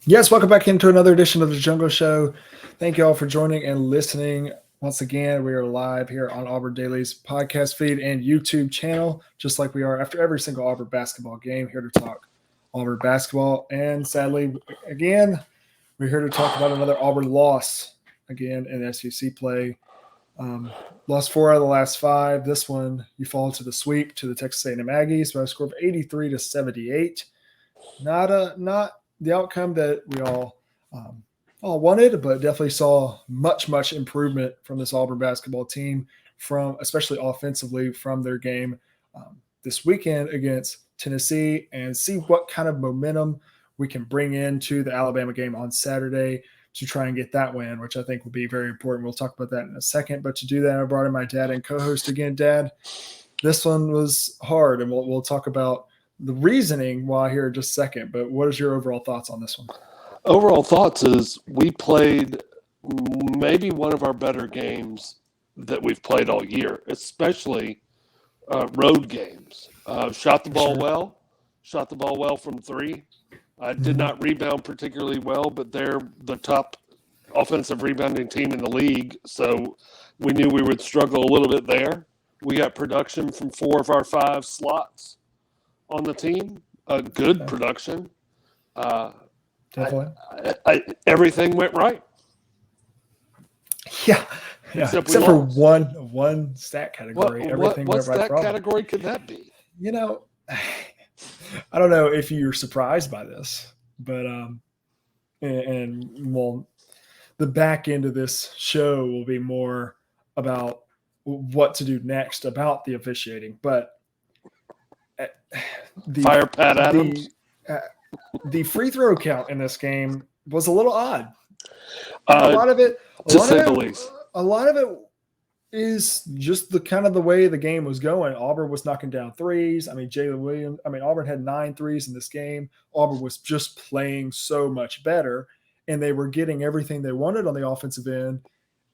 Yes, welcome back into another edition of the Jungle Show. Thank you all for joining and listening. Once again, we are live here on Auburn Daily's podcast feed and YouTube channel, just like we are after every single Auburn basketball game, here to talk Auburn basketball. And sadly, again, we're here to talk about another Auburn loss again in SEC play. Lost 4 out of the last 5. This one, you fall to the sweep to the Texas A&M Aggies by a score of 83-78. Not the outcome that we all wanted, but definitely saw much improvement from this Auburn basketball team, from especially offensively from their game this weekend against Tennessee, and see what kind of momentum we can bring into the Alabama game on Saturday to try and get that win, which I think will be very important. We'll talk about that in a second. But to do that, I brought in my dad and co-host again. Dad, this one was hard, and we'll talk about the reasoning why here in just a second. But what is your overall thoughts on this one? Overall thoughts is we played maybe one of our better games that we've played all year, especially road games. Shot the ball well from 3. Did not rebound particularly well, but they're the top offensive rebounding team in the league, so we knew we would struggle a little bit there. We got production from 4 of our 5 slots on the team, a good production. Definitely. Everything went right. Yeah. Except for one stat category. Everything what went right. What stat category could that be? I don't know if you're surprised by this, but the back end of this show will be more about what to do next about the officiating. But Fire Pat Adams. The free throw count in this game was a little odd. A lot of it is just the kind of the way the game was going. Auburn was knocking down threes. Auburn had 9 threes in this game. Auburn was just playing so much better, and they were getting everything they wanted on the offensive end.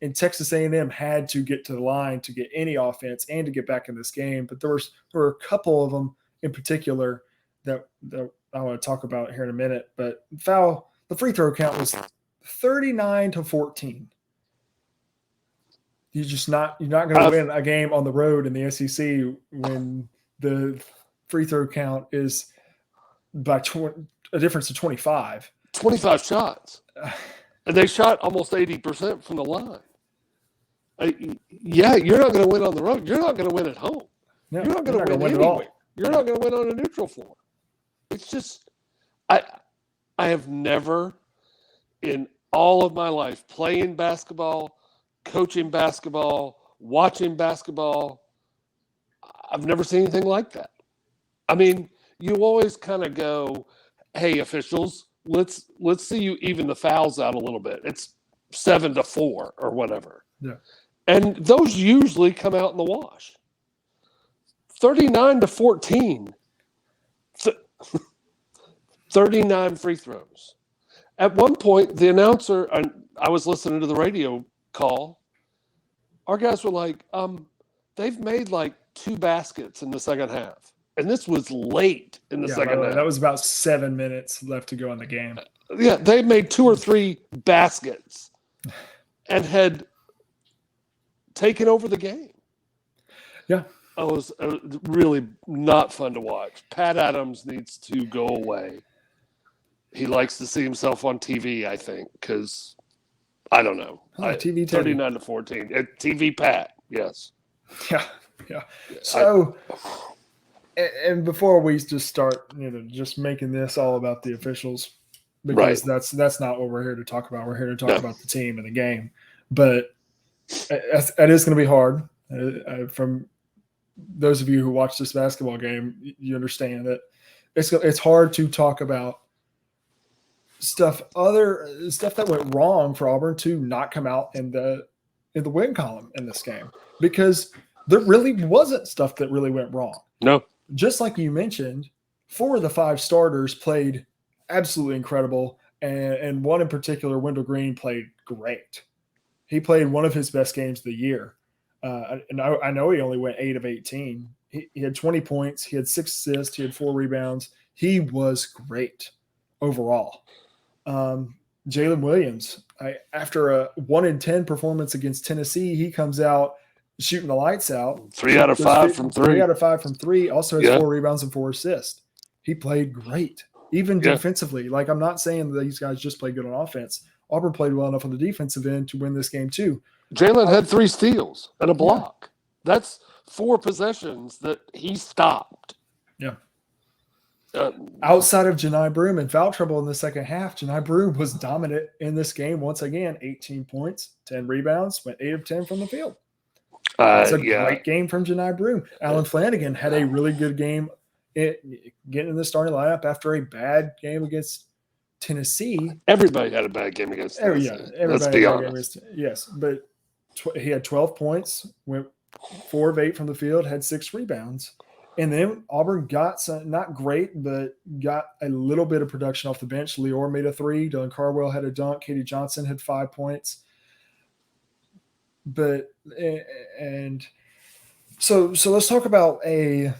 And Texas A&M had to get to the line to get any offense and to get back in this game. But there were a couple of them in particular that I want to talk about here in a minute. But the free throw count was 39-14. You're not going to win a game on the road in the SEC when the free throw count is by a difference of 25. 25 shots. And they shot almost 80% from the line. You're not going to win on the road. You're not going to win at home. No, you're not going to win anywhere. You're not going to win on a neutral floor. It's just, I have never in all of my life playing basketball, coaching basketball, watching basketball, I've never seen anything like that. I mean, you always kind of go, hey, officials, let's see you even the fouls out a little bit. It's 7-4 or whatever. Yeah. And those usually come out in the wash. 39-14. 39 free throws. At one point, the announcer, I was listening to the radio call, our guys were like, they've made like 2 baskets in the second half. And this was late in the second half. That was about 7 minutes left to go in the game. Yeah, they made 2 or 3 baskets and had taken over the game. Yeah. It was really not fun to watch. Pat Adams needs to go away. He likes to see himself on TV, I think, because I don't know. TV 39-14. TV Pat, yes. Yeah. So, and before we just start, just making this all about the officials, because that's not what we're here to talk about. We're here to talk about the team and the game. But it is going to be hard. From those of you who watch this basketball game, you understand that it's hard to talk about stuff that went wrong for Auburn to not come out in the win column in this game, because there really wasn't stuff that really went wrong. No. Just like you mentioned, 4 of the 5 starters played absolutely incredible, and one in particular, Wendell Green, played great. He played one of his best games of the year. And I know he only went 8 of 18. He had 20 points. He had 6 assists. He had 4 rebounds. He was great overall. Jalen Williams, after a 1-10 performance against Tennessee, he comes out shooting the lights out. 3 out of 5 from 3. 3 out of 5 from 3. Also has 4 rebounds and 4 assists. He played great, even defensively. Like, I'm not saying that these guys just played good on offense. Auburn played well enough on the defensive end to win this game too. Jalen had 3 steals and a block. Yeah. That's 4 possessions that he stopped. Yeah. Outside of Janai Broome in foul trouble in the second half, Janai Broome was dominant in this game once again. 18 points, 10 rebounds, went 8 of 10 from the field. It's a great game from Janai Broome. Alan Flanagan had a really good game getting in the starting lineup after a bad game against Tennessee. Everybody had a bad game against Tennessee. Let's be honest. Yes, but he had 12 points, went 4 of 8 from the field, had 6 rebounds. And then Auburn got some, not great, but got a little bit of production off the bench. Lior made a 3. Dylan Carwell had a dunk. Katie Johnson had 5 points. But so let's talk about a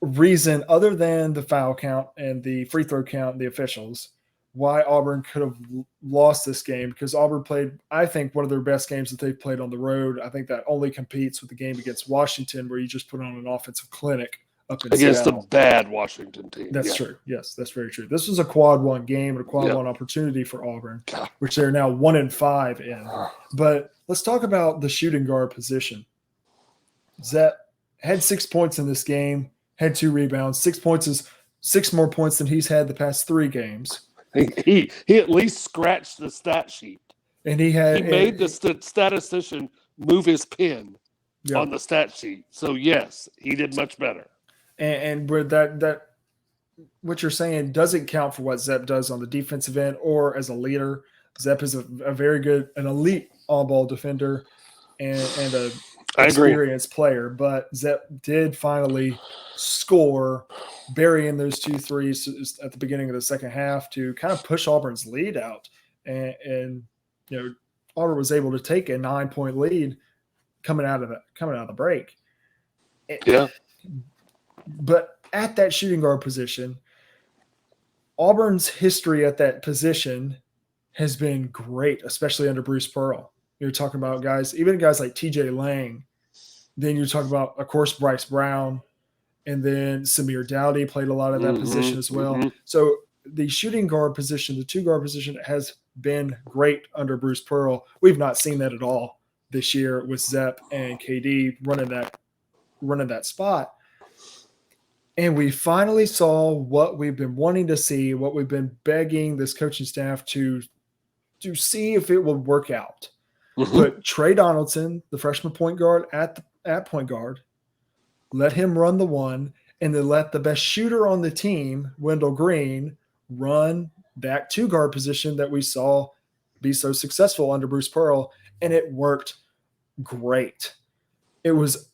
reason other than the foul count and the free throw count and the officials why Auburn could have lost this game, because Auburn played, I think, one of their best games that they've played on the road. I think that only competes with the game against Washington, where you just put on an offensive clinic up in against Seattle. A bad Washington team. That's true. Yes, that's very true. This was a quad 1 game and a quad 1 opportunity for Auburn, which they're now 1-5 in. But let's talk about the shooting guard position. Zep had 6 points in this game, had 2 rebounds. 6 points is 6 more points than he's had the past 3 games. He at least scratched the stat sheet, and he made the statistician move his pen on the stat sheet. So yes, he did much better. And with that, what you're saying doesn't count for what Zep does on the defensive end or as a leader. Zep is a very good, an elite all-ball defender and a experienced player. But Zep did finally score, burying those 2 threes at the beginning of the second half to kind of push Auburn's lead out. And Auburn was able to take a 9-point lead coming out of the break. But at that shooting guard position, Auburn's history at that position has been great, especially under Bruce Pearl. You're talking about guys like TJ Lang. Then you're talking about, of course, Bryce Brown. And then Samir Dowdy played a lot of that position as well. Mm-hmm. So the shooting guard position, the 2-guard position, has been great under Bruce Pearl. We've not seen that at all this year with Zep and KD running that spot. And we finally saw what we've been wanting to see, what we've been begging this coaching staff to see if it would work out. Mm-hmm. Put Trey Donaldson, the freshman point guard, at point guard, let him run the 1, and then let the best shooter on the team, Wendell Green, run that 2-guard position that we saw be so successful under Bruce Pearl, and it worked great. It was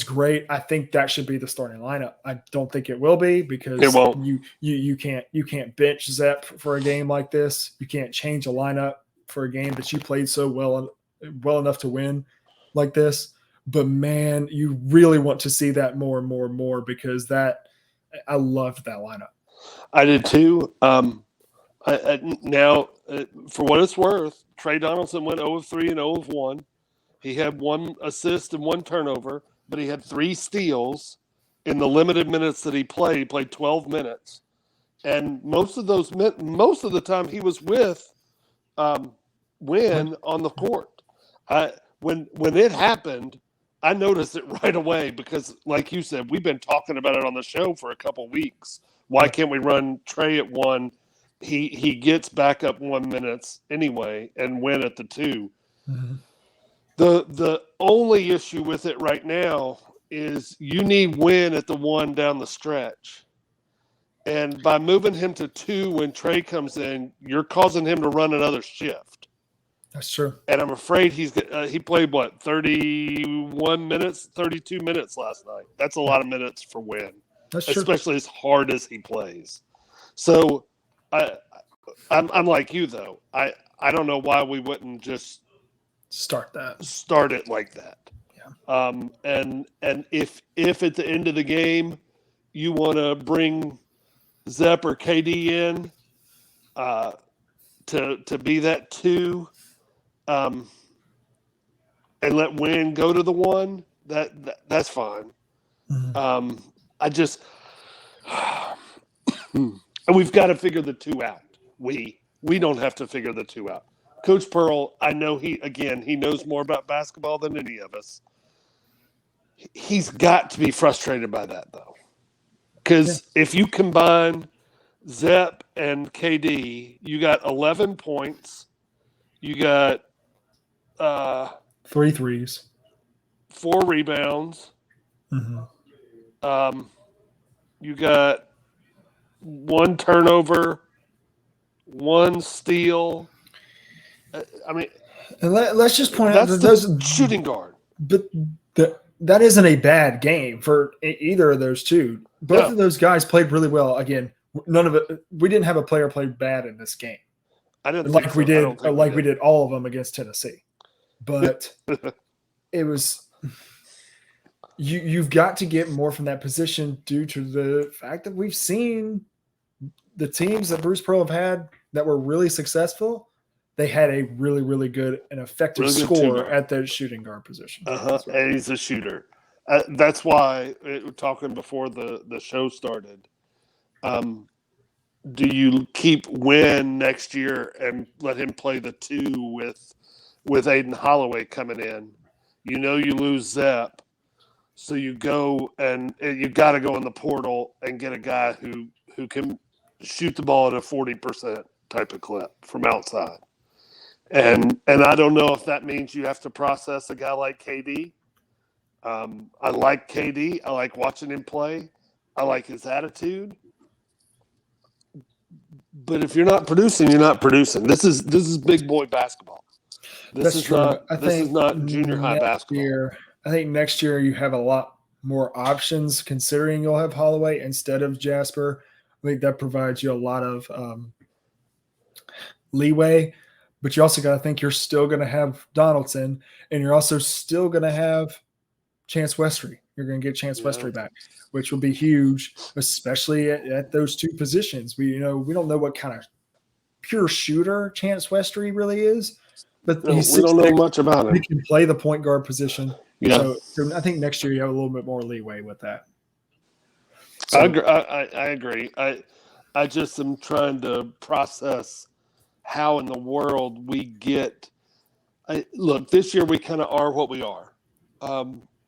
great. I think that should be the starting lineup. I don't think it will be, because it won't. You can't bench Zep for a game like this. You can't change a lineup for a game that you played so well enough to win like this. But man, you really want to see that more and more and more, because I loved that lineup. I did too. Now, for what it's worth, Trey Donaldson went 0 of 3 and 0 of 1. He had 1 assist and 1 turnover, but he had 3 steals in the limited minutes that he played. He played 12 minutes, and most of the time he was with Wynn on the court. When it happened, I noticed it right away, because, like you said, we've been talking about it on the show for a couple weeks. Why can't we run Trey at 1? He gets back up 1 minute anyway and win at the 2. Mm-hmm. The only issue with it right now is you need Win at the 1 down the stretch. And by moving him to 2 when Trey comes in, you're causing him to run another shift. That's true. And I'm afraid he played, 31 minutes, 32 minutes last night. That's a lot of minutes for Win. That's true. Especially as hard as he plays. So I'm like you, though. I don't know why we wouldn't just start it like that. Yeah. And if at the end of the game you want to bring Zep or KD in, to be that 2, and let Wynn go to the 1, that's fine. Mhm. I just and we've got to figure the 2 out. We don't have to figure the 2 out. Coach Pearl, I know he knows more about basketball than any of us. He's got to be frustrated by that, though. Because if you combine Zep and KD, you got 11 points. You got 3 threes. 4 rebounds. Mm-hmm. You got 1 turnover, 1 steal. I mean, and let's just point out that those shooting guard. But that isn't a bad game for either of those two. Both of those guys played really well. Again, none of it. We didn't have a player play bad in this game. I didn't like think we so. did, like we did all of them against Tennessee. But it was you've got to get more from that position due to the fact that we've seen the teams that Bruce Pearl have had that were really successful. They had a really, really good and effective score at the shooting guard position. And he's a shooter. That's why we're talking before the show started. Do you keep Wynn next year and let him play the 2 with Aiden Holloway coming in? You lose Zep, so you go and you got to go in the portal and get a guy who can shoot the ball at a 40% type of clip from outside. And I don't know if that means you have to process a guy like KD. I like KD. I like watching him play. I like his attitude. But if you're not producing, you're not producing. This is big boy basketball. This is not junior high basketball. I think next year you have a lot more options considering you'll have Holloway instead of Jasper. I think that provides you a lot of leeway. But you also got to think you're still going to have Donaldson, and you're also still going to have Chance Westry. You're going to get Chance Westry back, which will be huge, especially at those 2 positions. We don't know what kind of pure shooter Chance Westry really is, but we don't know much about him. He can play the point guard position. Yeah. So I think next year you have a little bit more leeway with that. So, I agree. I just am trying to process how in the world we get look, this year we kind of are what we are.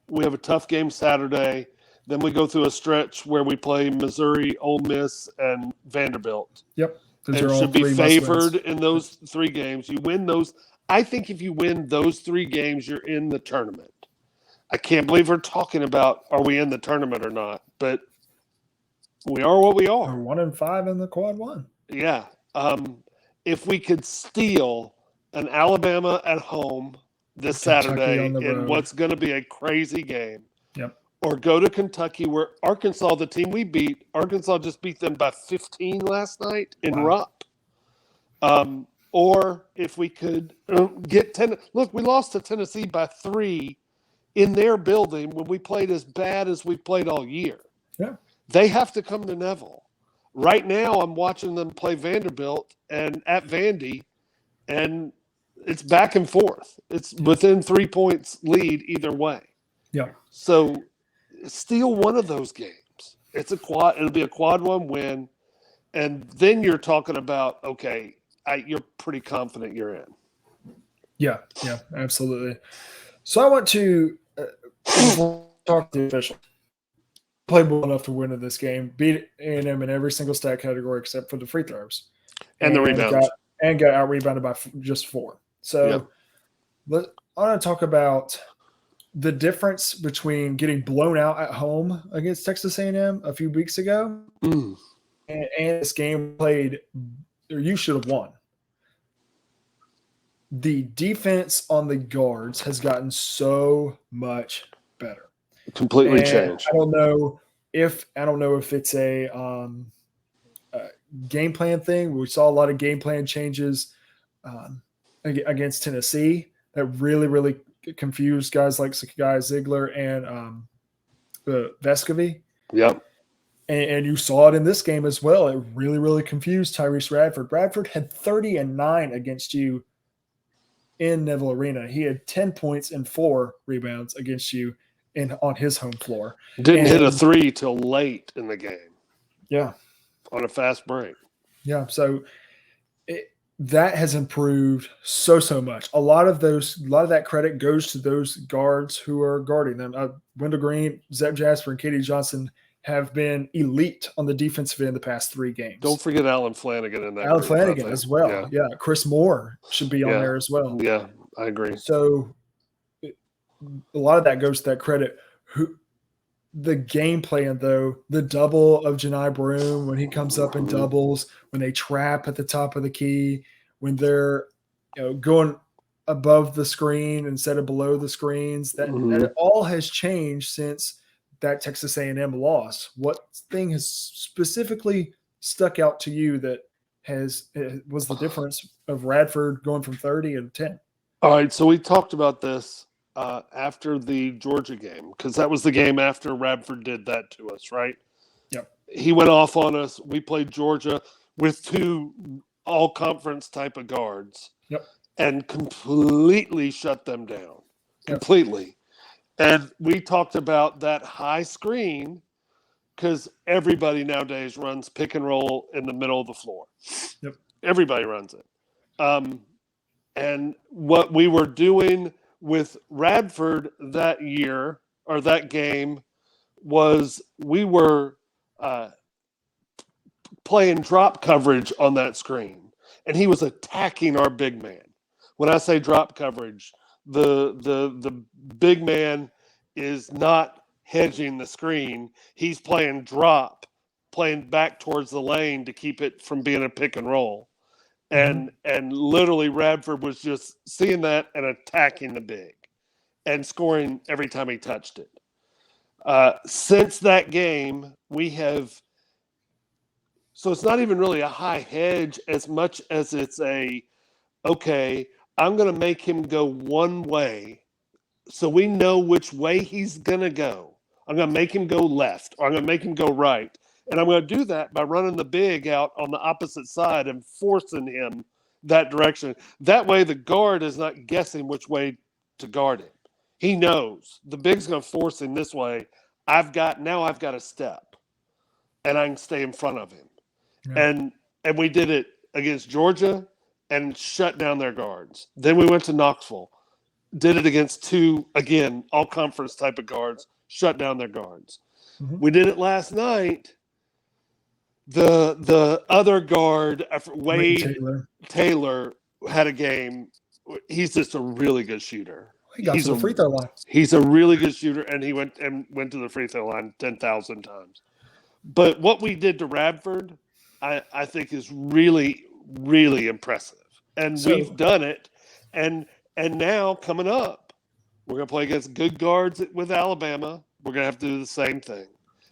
We have a tough game Saturday. Then we go through a stretch where we play Missouri, Ole Miss, and Vanderbilt. Yep. Those and should be favored in those 3 games. You win those. I think if you win those 3 games, you're in the tournament. I can't believe we're talking about are we in the tournament or not, but we are what we are. We're 1-5 in the quad 1. Yeah. If we could steal an Alabama at home this Saturday in what's going to be a crazy game, or go to Kentucky where Arkansas, the team we beat, Arkansas just beat them by 15 last night in Rupp. Or if we could get look, we lost to Tennessee by 3 in their building when we played as bad as we played all year. Yeah. They have to come to Neville. Right now, I'm watching them play Vanderbilt and at Vandy, and it's back and forth. It's within 3 points lead either way. Yeah. So steal one of those games. It'll be a quad 1 win, and then you're talking about you're pretty confident you're in. Yeah, absolutely. So I want to talk to the officials. Played well enough to win in this game. Beat A&M in every single stat category except for the free throws. And the rebounds. Got out-rebounded by just 4. So I want to talk about the difference between getting blown out at home against Texas A&M a few weeks ago and this game played or you should have won. The defense on the guards has gotten so much better. Completely changed. I don't know if it's a game plan thing. We saw a lot of game plan changes against Tennessee that really, really confused guys like Ziegler and Vescovy. Yep. And you saw it in this game as well. It really, really confused Tyrese Radford. Radford had 30-9 against you in Neville Arena. He had 10 points and 4 rebounds against you on his home floor. Didn't hit a three till late in the game. Yeah. On a fast break. Yeah. So that has improved so much. A lot of that credit goes to those guards who are guarding them. Wendell Green, Zep Jasper, and Katie Johnson have been elite on the defensive end the past 3 games. Don't forget Alan Flanagan in that. Alan Flanagan as well. Yeah. Chris Moore should be on there as well. Yeah, I agree. So a lot of that goes to that credit. The game plan, though, the double of Janai Broom when he comes up in doubles, when they trap at the top of the key, when they're going above the screen instead of below the screens, that all has changed since that Texas A&M loss. What thing has specifically stuck out to you that was the difference of Radford going from 30 and 10? All right, so we talked about this after the Georgia game, because that was the game after Radford did that to us, right? Yep. He went off on us. We played Georgia with 2 all-conference type of guards. Yep. And completely shut them down. Yep. Completely. And we talked about that high screen because everybody nowadays runs pick and roll in the middle of the floor. Yep. Everybody runs it. And what we were doing with Radford that year or that game was we were playing drop coverage on that screen, and he was attacking our big man. When I say drop coverage, the big man is not hedging the screen. He's playing drop, playing back towards the lane to keep it from being a pick and roll. And literally Radford was just seeing that and attacking the big and scoring every time he touched it. Since that game, we have – so it's not even really a high hedge as much as it's okay, I'm going to make him go one way so we know which way he's going to go. I'm going to make him go left, or I'm going to make him go right. And I'm going to do that by running the big out on the opposite side and forcing him that direction. That way the guard is not guessing which way to guard him. He knows the big's going to force him this way. I've got a step, and I can stay in front of him. Yeah. And we did it against Georgia and shut down their guards. Then we went to Knoxville, did it against 2, again, all-conference type of guards, shut down their guards. Mm-hmm. We did it last night. The other guard, Wade Taylor, had a game. He's just a really good shooter. He got to the free throw line. He's a really good shooter, and he went to the free throw line 10,000 times. But what we did to Radford, I think, is really, really impressive. And we've done it. And now coming up, we're going to play against good guards with Alabama. We're going to have to do the same thing.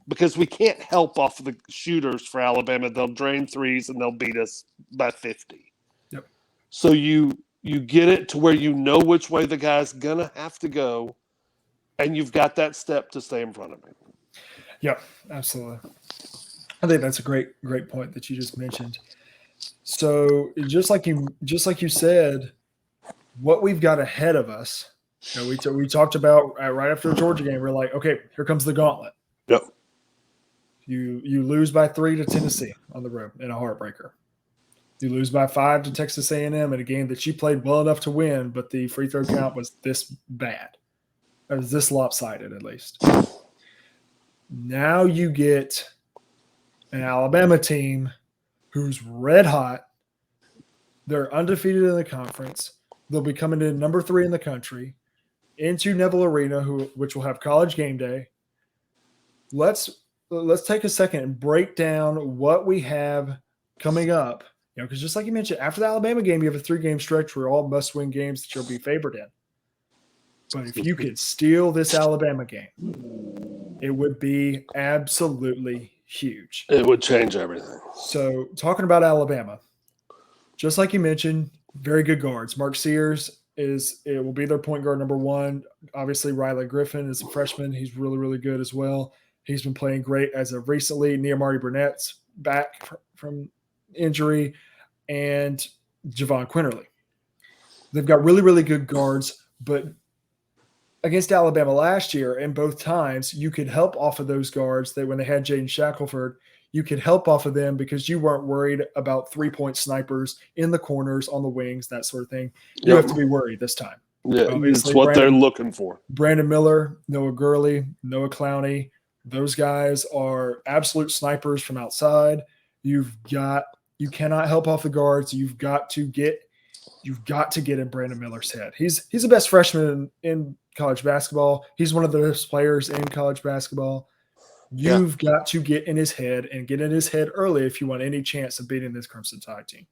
Because we can't help off the shooters for Alabama. They'll drain threes and they'll beat us by 50. Yep. So you get it to where you know which way the guy's going to have to go, and you've got that step to stay in front of him. Yep, absolutely. I think that's a great point that you just mentioned. So just like you said, what we've got ahead of us, we talked about right after the Georgia game, we're like, okay, here comes the gauntlet. Yep. You lose by 3 to Tennessee on the road in a heartbreaker. You lose by 5 to Texas A&M in a game that you played well enough to win, but the free throw count was this bad. It was this lopsided, at least. Now you get an Alabama team who's red hot. They're undefeated in the conference. They'll be coming in number 3 in the country into Neville Arena, which will have College Game Day. Let's take a second and break down what we have coming up. Because just like you mentioned, after the Alabama game, you have a 3-game stretch where all must-win games that you'll be favored in. But if you could steal this Alabama game, it would be absolutely huge. It would change everything. So talking about Alabama, just like you mentioned, very good guards. Mark Sears it will be their point guard number 1. Obviously, Riley Griffin is a freshman. He's really, really good as well. He's been playing great as of recently. Marty Burnett's back from injury, and Javon Quinterly. They've got really, really good guards, but against Alabama last year, and both times, you could help off of those guards. That when they had Jaden Shackelford, you could help off of them because you weren't worried about 3-point snipers in the corners, on the wings, that sort of thing. You have to be worried this time. Yeah, it's what they're looking for. Brandon Miller, Noah Gurley, Noah Clowney, those guys are absolute snipers from outside. You cannot help off the guards. You've got to get in Brandon Miller's head. He's the best freshman in college basketball. He's one of the best players in college basketball. You've got to get in his head and get in his head early if you want any chance of beating this Crimson Tide team.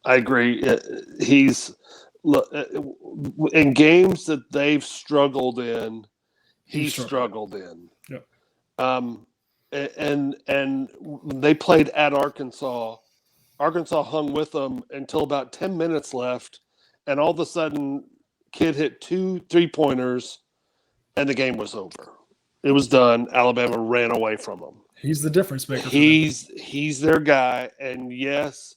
I agree. He's in games that they've struggled in. He struggled in. Yeah. And when they played at Arkansas hung with them until about 10 minutes left, and all of a sudden, kid hit 2 3-pointers, and the game was over. It was done. Alabama ran away from him. He's the difference maker. He's their guy, and yes,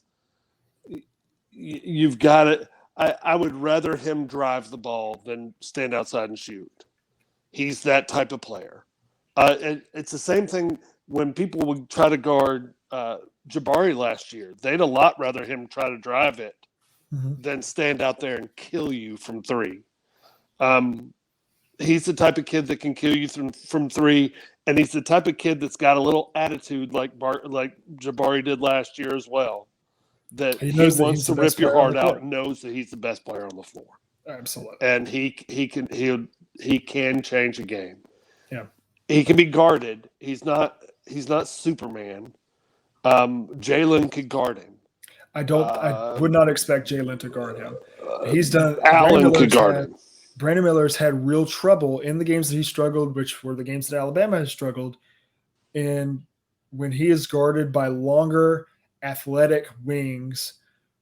you've got it. I would rather him drive the ball than stand outside and shoot. He's that type of player. And it's the same thing when people would try to guard Jabari last year. They'd a lot rather him try to drive it than stand out there and kill you from 3. He's the type of kid that can kill you from 3, and he's the type of kid that's got a little attitude like Jabari did last year as well. That he wants to rip your heart out and knows that he's the best player on the floor. Absolutely. And he can change a game. Yeah. He can be guarded. He's not Superman. Jalen could guard him. I would not expect Jalen to guard him. He's done. Allen could guard him. Brandon Miller's had real trouble in the games that he struggled, which were the games that Alabama has struggled. And when he is guarded by longer, athletic wings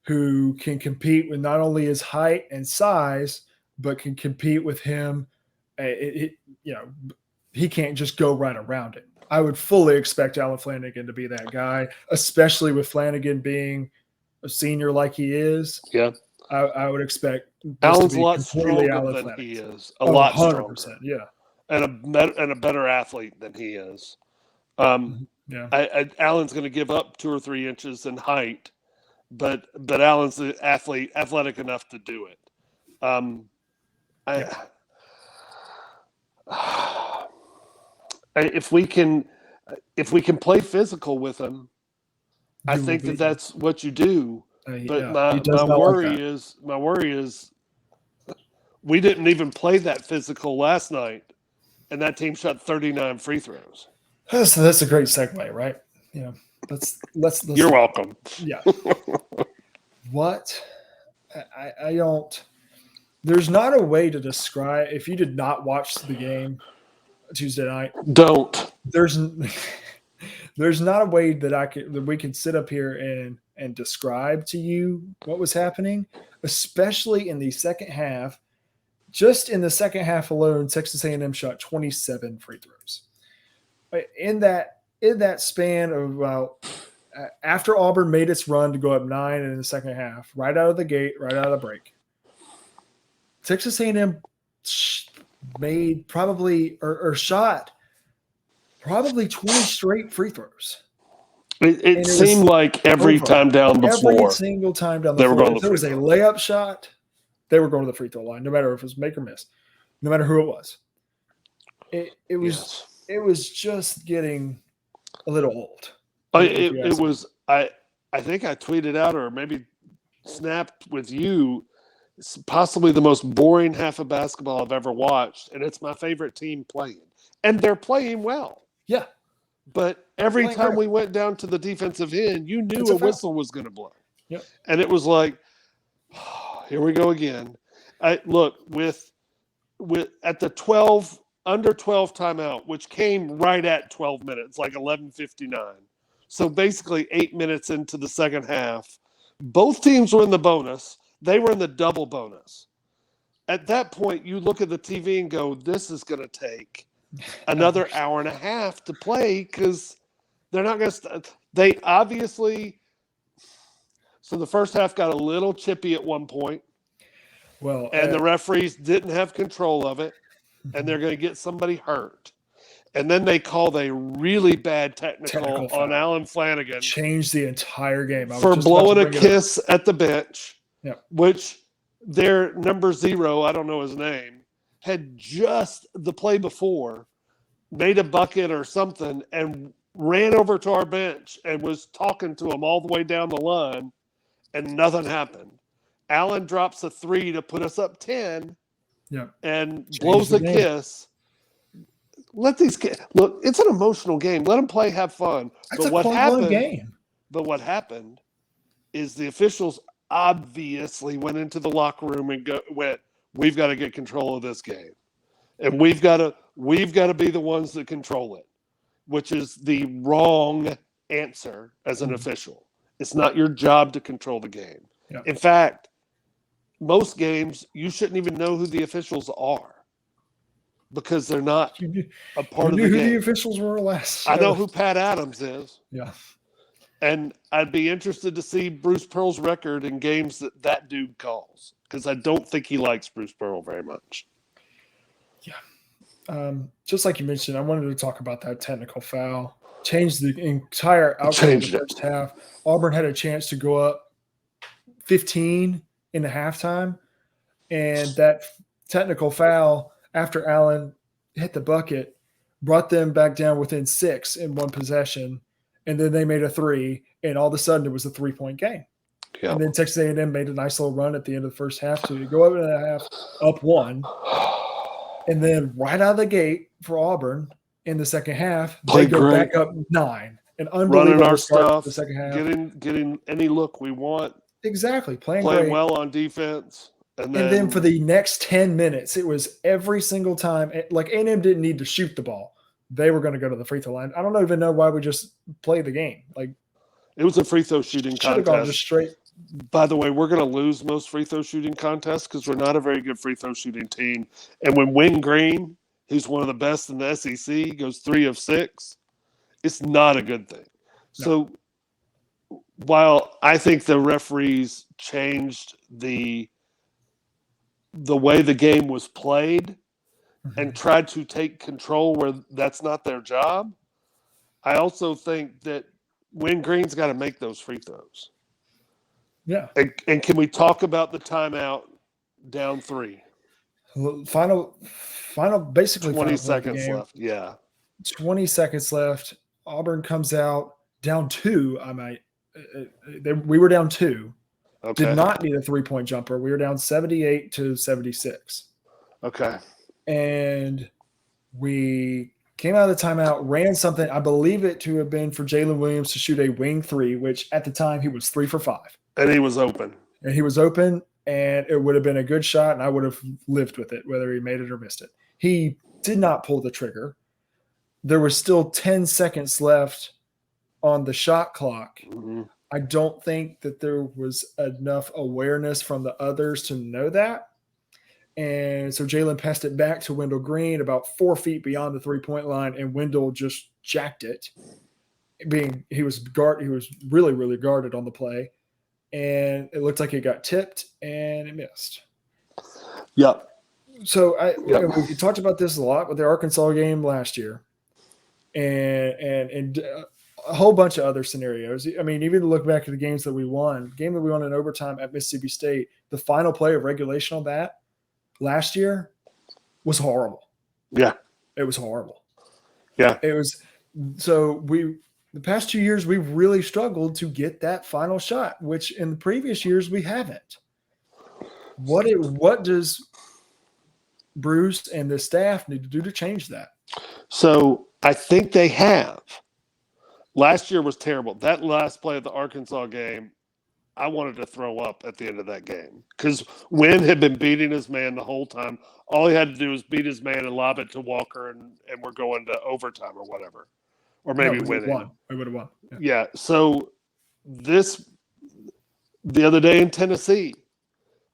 who can compete with not only his height and size, but can compete with him, he can't just go right around it. I would fully expect Allen Flanigan to be that guy, especially with Flanigan being a senior like he is. Yeah. I would expect Allen's a lot stronger than he is. A lot stronger. Yeah. And a better athlete than he is. Yeah. Allen's going to give up 2 or 3 inches in height, but Allen's the athletic enough to do it. If we can play physical with him, I think that's what you do. But my worry is we didn't even play that physical last night, and that team shot 39 free throws. So that's a great segue, right? Yeah. Let's You're welcome. Yeah. What? I don't. There's not a way to describe. If you did not watch the game Tuesday night, don't. There's not a way that we can sit up here and describe to you what was happening, especially in the second half. Just in the second half alone, Texas A&M shot 27 free throws. In that span of about after Auburn made its run to go up 9 in the second half, right out of the gate, right out of the break, Texas A&M made shot probably 20 straight free throws. It seemed like every time down the floor. Every single time down the floor. If there was a layup shot, they were going to the free throw line, no matter if it was make or miss, no matter who it was. It was just getting a little old. It was. I think I tweeted out or maybe snapped with you. It's possibly the most boring half of basketball I've ever watched, and it's my favorite team playing, and they're playing well. Yeah, but every time we went down to the defensive end, you knew a whistle was going to blow. Yep. And it was like, here we go again. Look with at the under 12 timeout, which came right at 12 minutes, like 11:59. So basically 8 minutes into the second half, both teams were in the bonus. They were in the double bonus. At that point, you look at the TV and go, this is going to take another hour and a half to play because they're not going to. They obviously. So the first half got a little chippy at one point, Well, and the referees didn't have control of it, and they're going to get somebody hurt. And then they called a really bad technical on foul. Alan Flanagan. Changed the entire game. For blowing a kiss at the bench, which their number 0, I don't know his name, had just the play before made a bucket or something and ran over to our bench and was talking to him all the way down the line, and nothing happened. Allen drops a 3 to put us up 10 and blows a kiss. Let these kids look. It's an emotional game. Let them play, have fun. But what happened? But what happened is the officials obviously went into the locker room and went, "We've got to get control of this game, and we've got to be the ones that control it," which is the wrong answer as an official. It's not your job to control the game. Yeah. In fact, most games you shouldn't even know who the officials are because they're not a part of the game. Who the officials were last. I know who Pat Adams is. Yeah. And I'd be interested to see Bruce Pearl's record in games that dude calls because I don't think he likes Bruce Pearl very much. Yeah. Just like you mentioned, I wanted to talk about that technical foul. Changed the entire outcome of the first half. Auburn had a chance to go up 15 in the halftime, and that technical foul after Allen hit the bucket brought them back down within 6 in one possession, and then they made a 3, and all of a sudden it was a 3-point game. Yeah. And then Texas A&M made a nice little run at the end of the first half to go up in the half, up 1, and then right out of the gate for Auburn in the second half, they go back up 9. An unbelievable running our start stuff, to the second half. Getting any look we want. Exactly. Playing well on defense. And then for the next 10 minutes, it was every single time. Like A&M didn't need to shoot the ball. They were going to go to the free throw line. I don't even know why we just played the game. Like it was a free throw shooting contest. Should have gone just straight. By the way, we're going to lose most free throw shooting contests because we're not a very good free throw shooting team. And when Wayne Green, who's one of the best in the SEC, goes 3 of 6, it's not a good thing. No. So while I think the referees changed the way the game was played and tried to take control where that's not their job, I also think that Wayne Green's got to make those free throws. Yeah. And can we talk about the timeout down 3? Final basically 20 seconds left. Yeah. 20 seconds left. Auburn comes out down 2. We were down 2. Okay. Did not need a 3-point jumper. We were down 78-76. Okay. And we came out of the timeout, ran something, I believe it to have been for Jalen Williams to shoot a wing 3, which at the time he was 3 for 5. And he was open. And it would have been a good shot, and I would have lived with it, whether he made it or missed it. He did not pull the trigger. There was still 10 seconds left on the shot clock. Mm-hmm. I don't think that there was enough awareness from the others to know that. And so Jalen passed it back to Wendell Green about 4 feet beyond the 3-point line, and Wendell just jacked it. He was really, really guarded on the play. And it looked like it got tipped and it missed. Yep. So we talked about this a lot with the Arkansas game last year, and a whole bunch of other scenarios. I mean, even to look back at the games that we won, game that we won in overtime at Mississippi State, the final play of regulation on that last year was horrible. Yeah, it was horrible. Yeah, it was. So the past 2 years, we've really struggled to get that final shot, which in the previous years we haven't. What does Bruce and the staff need to do to change that? So I think they have. Last year was terrible. That last play of the Arkansas game, I wanted to throw up at the end of that game because Wynn had been beating his man the whole time. All he had to do was beat his man and lob it to Walker, and we're going to overtime or whatever. Or maybe winning. We would have won. Yeah. So the other day in Tennessee,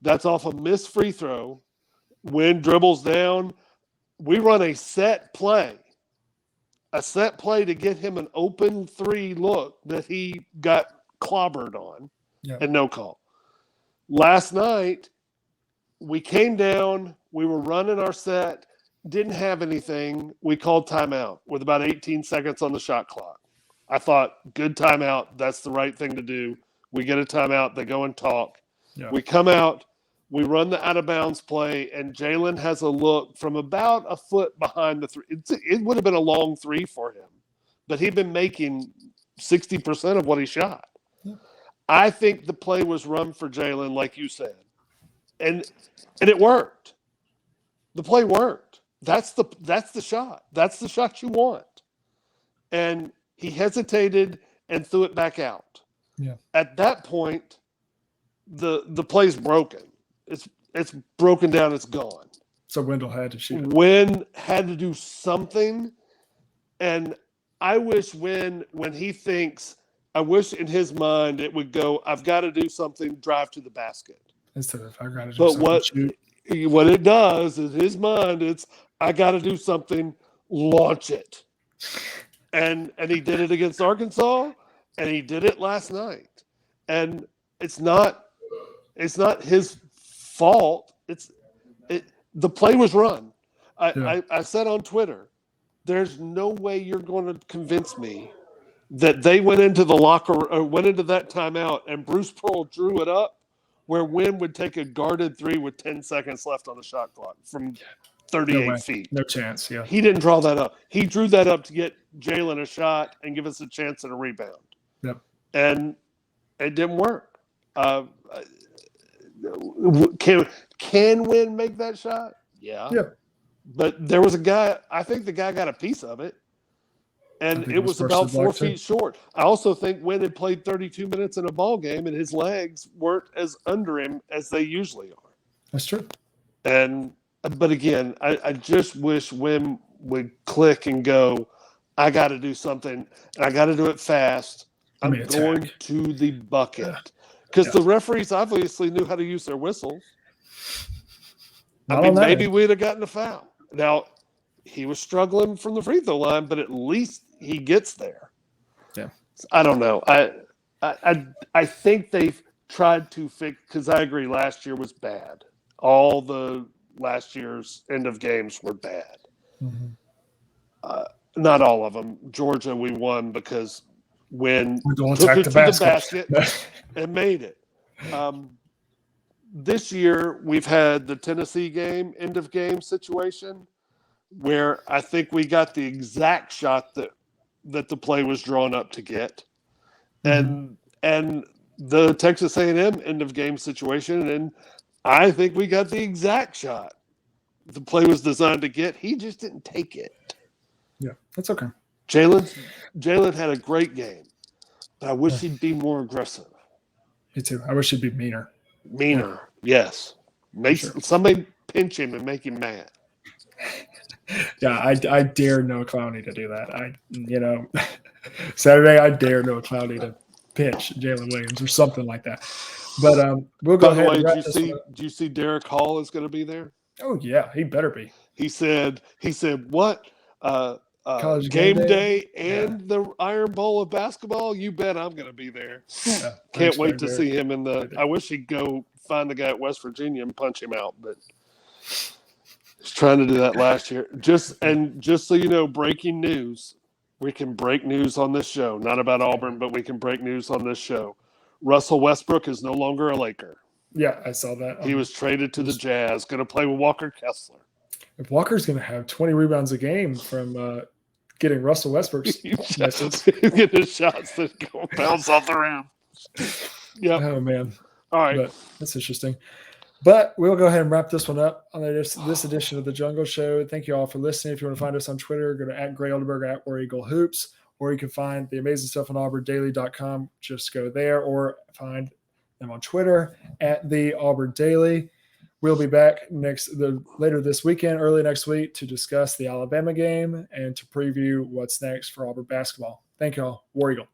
that's off a missed free throw. Wynn dribbles down, we run a set play to get him an open 3 look that he got clobbered on, and no call. Last night, we came down, we were running our set, didn't have anything. We called timeout with about 18 seconds on the shot clock. I thought, good timeout. That's the right thing to do. We get a timeout. They go and talk. Yeah. We come out. We run the out-of-bounds play, and Jalen has a look from about a foot behind the 3. It would have been a long 3 for him, but he'd been making 60% of what he shot. Yeah. I think the play was run for Jalen, like you said, and it worked. The play worked. That's the shot. That's the shot you want. And he hesitated and threw it back out. Yeah. At that point, the play's broken. It's broken down. It's gone. So Wendell had to shoot it. Wynn had to do something, and I wish when he thinks, I wish in his mind it would go, I've got to do something, drive to the basket. Instead of I got to do something. But what it does in his mind, it's I got to do something, launch it. And he did it against Arkansas, and he did it last night. And it's not his fault. The play was run. I said on Twitter, there's no way you're going to convince me that they went into the locker or went into that timeout and Bruce Pearl drew it up where Wynn would take a guarded 3 with 10 seconds left on the shot clock from 38 feet. No chance, yeah. He didn't draw that up. He drew that up to get Jalen a shot and give us a chance at a rebound. Yep. And it didn't work. Can Wynn make that shot? Yeah. Yeah. But there was a guy, I think the guy got a piece of it. And it was about 4 feet short. I also think Wynn had played 32 minutes in a ball game, and his legs weren't as under him as they usually are. That's true. But again, I just wish Wynn would click and go, I got to do something, and I got to do it fast. I'm going to the bucket. Because the referees obviously knew how to use their whistles. Maybe we'd have gotten a foul. Now, he was struggling from the free throw line, but at least he gets there. Yeah. I don't know. I think they've tried to fix, because I agree last year was bad. All the last year's end of games were bad. Mm-hmm. Not all of them. Georgia, we won because when took it to the basket and made it. This year, we've had the Tennessee game, end of game situation, where I think we got the exact shot that the play was drawn up to get. Mm-hmm. And the Texas A&M end of game situation, and I think we got the exact shot the play was designed to get. He just didn't take it. Yeah, that's okay. Jalen had a great game, but I wish he'd be more aggressive. Me too. I wish he'd be meaner. Yes. Somebody pinch him and make him mad. Yeah, I dare Noah Clowney to do that. Saturday I dare Noah Clowney to pinch Jalen Williams or something like that. But we'll go ahead. By the way, do you see Derek Hall is going to be there? Oh yeah, he better be. He said what? College game day and the Iron Bowl of basketball. You bet I'm going to be there. Yeah, can't wait to see him in the. I wish he'd go find the guy at West Virginia and punch him out, but he's trying to do that last year. Just so you know, breaking news. We can break news on this show. Not about Auburn, but we can break news on this show. Russell Westbrook is no longer a Laker. Yeah, I saw that. He was traded to the Jazz. Going to play with Walker Kessler. If Walker's going to have 20 rebounds a game from getting Russell Westbrook's misses. Getting shots that go bounce off the rim. Yeah. Oh, man. All right. But that's interesting. But we'll go ahead and wrap this one up on this edition of the Jungle Show. Thank you all for listening. If you want to find us on Twitter, go to @GrayOldenburg, @WarEagleHoops, or you can find the amazing stuff on auburndaily.com. Just go there or find them on Twitter @TheAuburnDaily. We'll be back later this weekend, early next week, to discuss the Alabama game and to preview what's next for Auburn basketball. Thank you all. War Eagle.